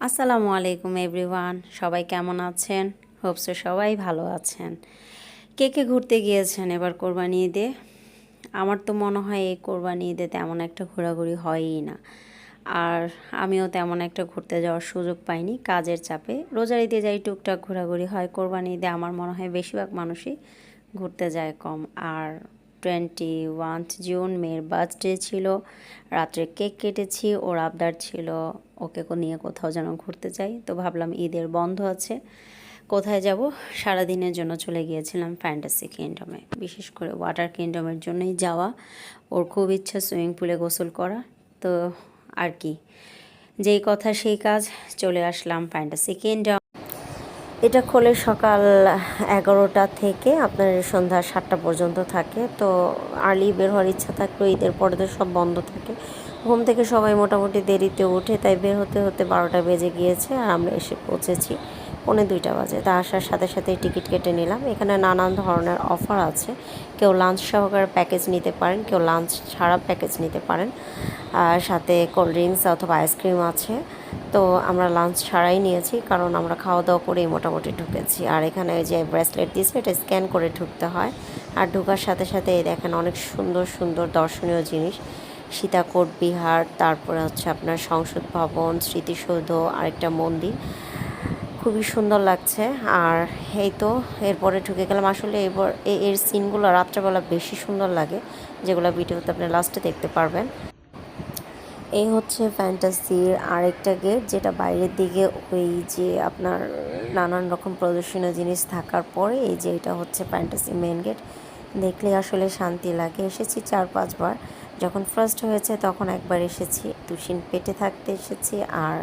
আসসালামু আলাইকুম এভরিওয়ান, সবাই কেমন আছেন? হোপসো সবাই ভালো আছেন। কে কে ঘুরতে গিয়েছেন এবার কোরবানি ঈদে? আমার তো মনে হয় এই কোরবানি ঈদে তেমন একটা ঘোরাঘুরি হয়ই না। আর আমিও তেমন একটা ঘুরতে যাওয়ার সুযোগ পাইনি কাজের চাপে। রোজার ঈদে যাই, টুকটাক ঘোরাঘুরি হয়। কোরবানি ঈদে আমার মনে হয় বেশিরভাগ মানুষই ঘুরতে যায় কম। আর 21 জুন মেয়ের বার্থডে ছিল, রাত্রে কেক কেটেছি, ওর আবদার ছিল ওকে নিয়ে কোথাও যেন ঘুরতে যাই। তো ভাবলাম ঈদের বন্ধ আছে, কোথায় যাব। সারাদিনের জন্য চলে গিয়েছিলাম ফ্যান্টাসি কিংডমে, বিশেষ করে ওয়াটার কিংডমের জন্যই যাওয়া। ওর খুব ইচ্ছা সুইমিং পুলে গোসল করা। তো আর কি, যেই কথা সেই কাজ, চলে আসলাম ফ্যান্টাসি কিংডম। এটা খোলে সকাল 11টা থেকে আপনার সন্ধ্যা 7টা পর্যন্ত থাকে। তো আর্লি বের হওয়ার ইচ্ছা থাকলেও ঈদের পরে তো সব বন্ধ থাকে। ঘুম থেকে সবাই মোটামুটি দেরিতে ওঠে, তাই বের হতে হতে 12টা বেজে গিয়েছে। আর আমরা এসে পৌঁছেছি 1:45 বাজে। তা আসার সাথে সাথে টিকিট কেটে নিলাম। এখানে নানান ধরনের অফার আছে। কেউ লাঞ্চ সহকারে প্যাকেজ নিতে পারেন, কেউ লাঞ্চ ছাড়া প্যাকেজ নিতে পারেন। আর সাথে কোল্ড ড্রিঙ্কস অথবা আইসক্রিম আছে। তো আমরা লাঞ্চ ছাড়াই নিয়েছি, কারণ আমরা খাওয়া দাওয়া করেই মোটামুটি ঢুকেছি। আর এখানে যে ব্রেসলেট দিয়েছে এটা স্ক্যান করে ঢুকতে হয়। আর ঢোকার সাথে সাথে দেখেন অনেক সুন্দর সুন্দর দর্শনীয় জিনিস। সীতাকোট বিহার, তারপরে হচ্ছে আপনার সংসদ ভবন, স্মৃতিসৌধ, আরেকটা মন্দির, খুবই সুন্দর লাগছে। আর এই তো এরপরে ঢুকে গেলাম। আসলে এবার এর সিনগুলো রাত্রেবেলা বেশি সুন্দর লাগে, যেগুলো ভিডিওতে আপনি লাস্টে দেখতে পারবেন। এই হচ্ছে ফ্যান্টাসির আরেকটা গেট, যেটা বাইরের দিকে ওই যে আপনার নানান রকম প্রদর্শনীয় জিনিস থাকার পরে এই যে এটা হচ্ছে ফ্যান্টাসি মেন গেট। দেখলে আসলে শান্তি লাগে। এসেছি 4-5 বার। যখন ফার্স্ট হয়েছে তখন একবার এসেছি, তুষিন পেটে থাকতে এসেছি, আর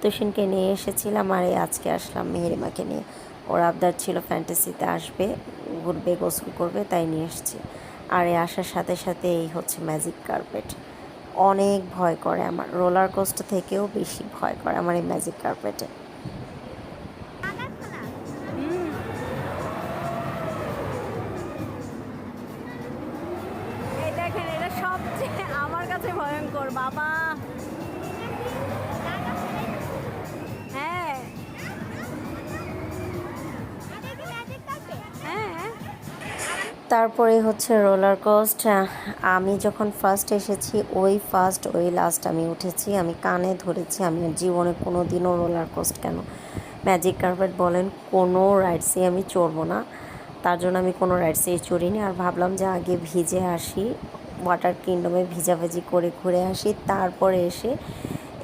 তুষিনকে নিয়ে এসেছিলাম। আর আজকে আসলাম মেহেরিমাকে নিয়ে। ওর আবদার ছিল ফ্যান্টাসিতে আসবে, ঘুরবে, গোসল করবে, তাই নিয়ে এসেছি। আর আসার সাথে সাথে এই হচ্ছে ম্যাজিক কার্পেট। অনেক ভয় করে আমার, রোলার কোস্টার থেকেও বেশি ভয় করে আমার এই ম্যাজিক কার্পেটে। এই দেখেন, এটা সবচেয়ে আমার কাছে ভয়ঙ্কর বাবা। হ্যাঁ হ্যাঁ। তারপরে হচ্ছে রোলার কোস্ট। আমি যখন ফার্স্ট এসেছি ওই লাস্ট আমি উঠেছি। আমি কানে ধরেছি, আমি জীবনে কোনো দিনও রোলার কোস্ট কেন ম্যাজিক কার্পেট বলেন কোনো রাইডসই আমি চড়বো না। তার জন্য আমি কোনো রাইডসেই চড়িনি। আর ভাবলাম যে আগে ভিজে আসি, ওয়াটার কিংডমে ভিজাভিজি করে ঘুরে আসি, তারপরে এসে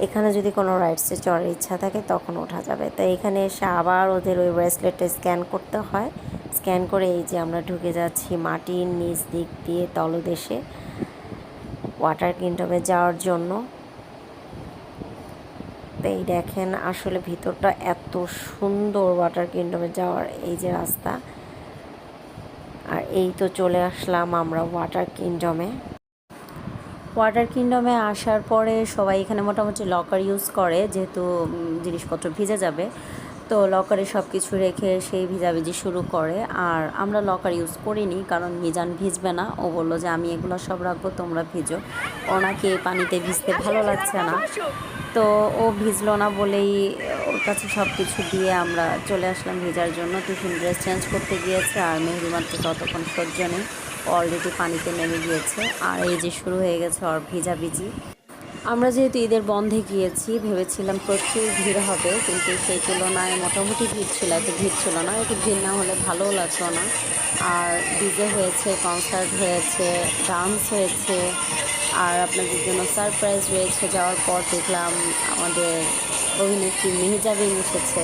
এখানে যদি কোনো রাইডসে চড়ার ইচ্ছা থাকে তখন ওঠা যাবে। তাই এখানে এসে আবার ওদের ওই ব্রেসলেটটা স্ক্যান করতে হয়। স্ক্যান করে এই যে আমরা ঢুকে যাচ্ছি মাটির নিচ দিক দিয়ে তলদেশে ওয়াটার কিংডমে যাওয়ার জন্য। তো এই দেখেন আসলে ভিতরটা এত সুন্দর ওয়াটার কিংডমে যাওয়ার এই যে রাস্তা। আর এই তো চলে আসলাম আমরা ওয়াটার কিংডমে। ওয়াটার কিংডমে আসার পরে সবাই এখানে মোটামুটি লকার ইউজ করে, যেহেতু জিনিসপত্র ভিজে যাবে। তো লকারে সব কিছু রেখে সেই ভিজাভিজি শুরু করে। আর আমরা লকার ইউজ করিনি, কারণ মিজান ভিজবে না। ও বললো যে আমি এগুলো সব রাখবো, তোমরা ভিজো। ওনাকে পানিতে ভিজতে ভালো লাগছে না, তো ও ভিজলো না বলেই ওর কাছে সব কিছু দিয়ে আমরা চলে আসলাম ভেজার জন্য। টিফিন ড্রেস চেঞ্জ করতে গিয়েছে, আর মেহেরিমার তো ততক্ষণ সহ্য নেই, অলরেডি পানিতে নেমে গিয়েছে। আর এই যে শুরু হয়ে গেছে ওর ভিজাভিজি। আমরা যেহেতু ঈদের বন্ধে গিয়েছি, ভেবেছিলাম প্রচুর ভিড় হবে, কিন্তু সেই তুলনায় মোটামুটি ভিড় ছিল, এত ভিড় ছিল না। একটু ভিড় না হলে ভালোও লাগতো না। আর ডিজে হয়েছে, কনসার্ট হয়েছে, ডান্স হয়েছে, আর আপনাদের জন্য সারপ্রাইজ রয়েছে। যাওয়ার পর দেখলাম আমাদের অভিনেত্রী মেহেজাবিন এসেছে।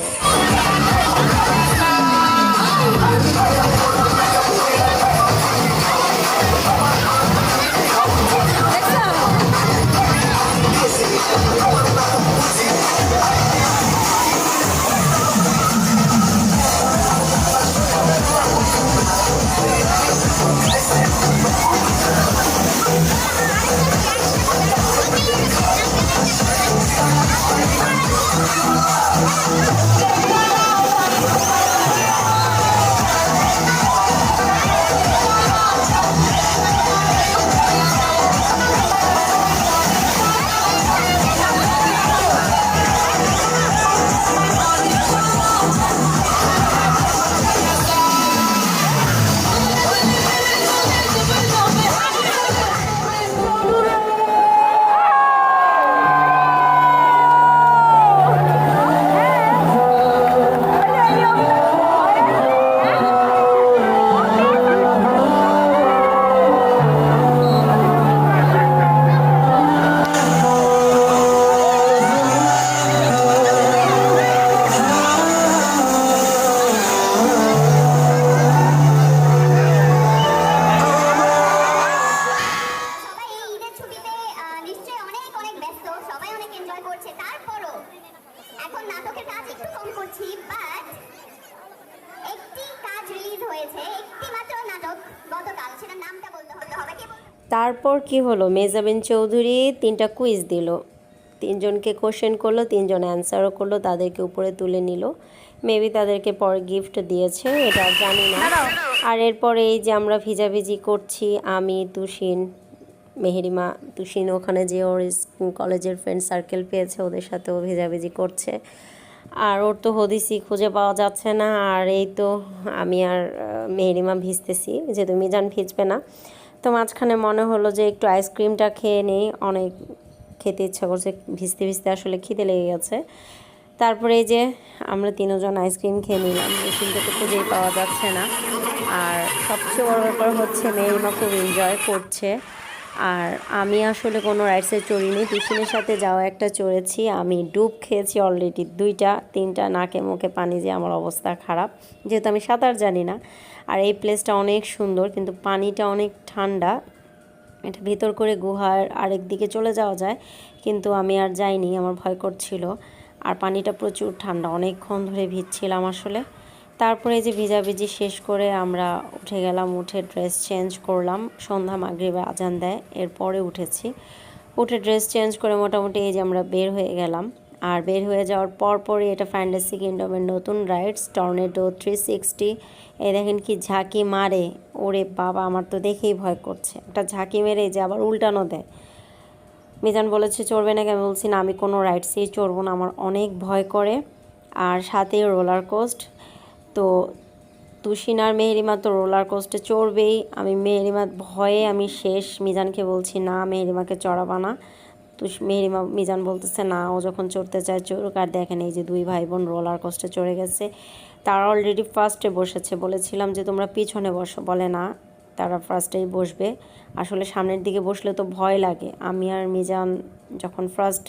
করছি, বাট একটি কাজ রিলিজ হয়েছে, একটি মাত্র নাটক গতকাল, সেটার নামটা বলতে হবে। তারপর কি হলো, মেজাবিন চৌধুরী 3টা কুইজ দিল, 3জনকে কোশ্চেন করলো, 3জন অ্যান্সারও করলো, তাদেরকে উপরে তুলে নিল। মেবি তাদেরকে পরে গিফট দিয়েছে, এটা জানি না। আর এরপরে এই যে আমরা ভিজাভিজি করছি, আমি, তুষিন, মেহেরিমা। তুষিন ওখানে যে ওর কলেজের ফ্রেন্ড সার্কেল পেয়েছে, ওদের সাথেও ভেজাভেজি করছে। আর ওর তো হদিসই খুঁজে পাওয়া যাচ্ছে না। আর এই তো আমি আর মেহেরিমা ভিজতেছি, যেহেতু মিজান ভিজবে না। তো মাঝখানে মনে হলো যে একটু আইসক্রিমটা খেয়ে নিই, অনেক খেতে ইচ্ছা করছে, ভিজতে ভিজতে আসলে খিদে লেগে গেছে। তারপরে এই যে আমরা 3জন আইসক্রিম খেয়ে নিলাম, মেশিনটা তো খুঁজেই পাওয়া যাচ্ছে না। আর সবচেয়ে বড় ব্যাপার হচ্ছে মেহেরিমা খুব এনজয় করছে। আর আমি আসলে কোনো রাইডসে চড়িনি, টিফিনের সাথে যাওয়া একটা চড়েছি। আমি ডুব খেয়েছি অলরেডি 2টা 3টা, নাকে মুখে পানি, যে আমার অবস্থা খারাপ, যেহেতু আমি সাঁতার জানি না। আর এই প্লেসটা অনেক সুন্দর, কিন্তু পানিটা অনেক ঠান্ডা। এটা ভিতর করে গুহার আরেক দিকে চলে যাওয়া যায়, কিন্তু আমি আর যাইনি, আমার ভয় করছিল। আর পানিটা প্রচুর ঠান্ডা, অনেকক্ষণ ধরে ভিজছিলাম আসলে। তারপরে যে ভিজাভিজি শেষ করে আমরা উঠে গেলাম, উঠে ড্রেস চেঞ্জ করলাম। সন্ধ্যা মাগরিবে আজান দেয়, এরপরে উঠেছি। উঠে ড্রেস চেঞ্জ করে মোটামুটি এই যে আমরা বের হয়ে গেলাম। আর বের হয়ে যাওয়ার পরপরই এটা ফ্যান্টাসি কিংডমের নতুন রাইডস, টর্নেডো 360। এই দেখেন কি ঝাঁকি মারে, ওরে বাবা, আমার তো দেখেই ভয় করছে। একটা ঝাঁকি মেরে যে আবার উল্টানো দেয়। মিজান বলেছে চড়বে নাকি, আমি বলছি না, আমি কোনো রাইডসেই চড়বো না, আমার অনেক ভয় করে। আর সাথে রোলার কোস্ট, তো তুষিন আর মেহেরিমা তো রোলার কোস্টে চড়বেই। আমি মেহেরিমার ভয়ে আমি শেষ, মিজানকে বলছি না মেহেরিমাকে চড়াবা না। মেহেরিমা, মিজান বলতেছে না, ও যখন চড়তে চায় চড়ুক। আর দেখেন এই যে 2 ভাই বোন রোলার কোস্টে চড়ে গেছে। তারা অলরেডি ফার্স্টে বসেছে, বলেছিলাম যে তোমরা পিছনে বসো, বলে না তারা ফার্স্টেই বসবে। আসলে সামনের দিকে বসলে তো ভয় লাগে। আমি আর মিজান যখন ফার্স্ট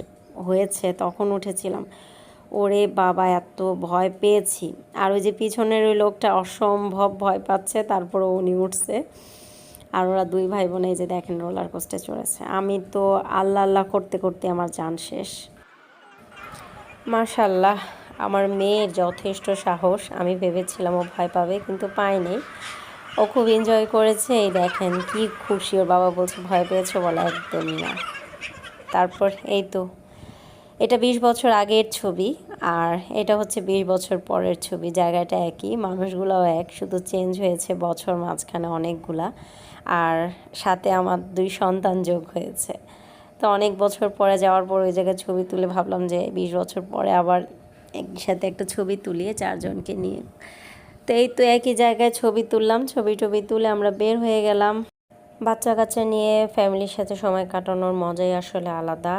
হয়েছে তখন উঠেছিলাম, ওরে বাবা এত ভয় পেয়েছি। আর ওই যে পিছনের ওই লোকটা অসম্ভব ভয় পাচ্ছে, তারপরে উনি উঠছে। আর ওরা 2 ভাই বোন এই যে দেখেন রোলার কোস্টে চড়েছে। আমি তো আল্লাহ আল্লাহ করতে করতে আমার জান শেষ। মাশাল্লাহ, আমার মেয়ের যথেষ্ট সাহস। আমি ভেবেছিলাম ও ভয় পাবে, কিন্তু পায়নি। ও খুব এনজয় করেছে। এই দেখেন কি খুশি, ওর বাবা বলছে ভয় পেয়েছো, বলে একদমই না। তারপর এই তো এটা 20 বছর আগের ছবি, আর এটা হচ্ছে 20 বছর পরের ছবি। জায়গাটা একই, মানুষগুলোও এক, শুধু চেঞ্জ হয়েছে বছর মাঝখানে অনেকগুলা। আর সাথে আমার 2 সন্তান যোগ হয়েছে। তো অনেক বছর পরে যাওয়ার পর ওই জায়গায় ছবি তুলে ভাবলাম যে 20 বছর পরে আবার একসাথে একটা ছবি তুলিয়ে 4জনকে নিয়ে। তো এই তো একই জায়গায় ছবি তুললাম, ছবি তুলে আমরা বের হয়ে গেলাম। বাচ্চা কাচ্চা নিয়ে ফ্যামিলির সাথে সময় কাটানোর মজাই আসলে আলাদা।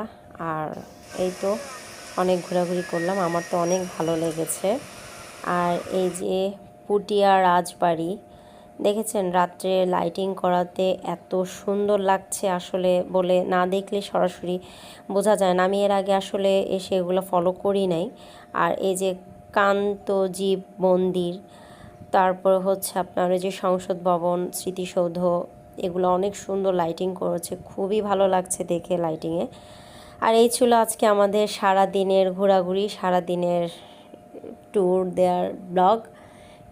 আর এই তো অনেক ঘোরাঘুরি করলাম, আমার তো অনেক ভালো লেগেছে। আর এই যে পুটিয়া রাজবাড়ি দেখেছেন, রাত্রে লাইটিং করাতে এত সুন্দর লাগছে, আসলে বলে না দেখলে সরাসরি বোঝা যায় না। আমি এর আগে আসলে এসে এগুলো ফলো করি নাই। আর এই যে কান্তজীব মন্দির, তারপর হচ্ছে আপনার এই যে সংসদ ভবন, স্মৃতিসৌধ, এগুলো অনেক সুন্দর লাইটিং করেছে, খুবই ভালো লাগছে দেখে লাইটিংয়ে। আর এই ছিল আজকে আমাদের সারা দিনের ঘোরাঘুরি, সারা দিনের ট্যুর দেওয়ার ব্লগ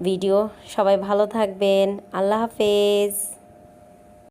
ভিডিও। সবাই ভালো থাকবেন, আল্লাহ হাফেজ।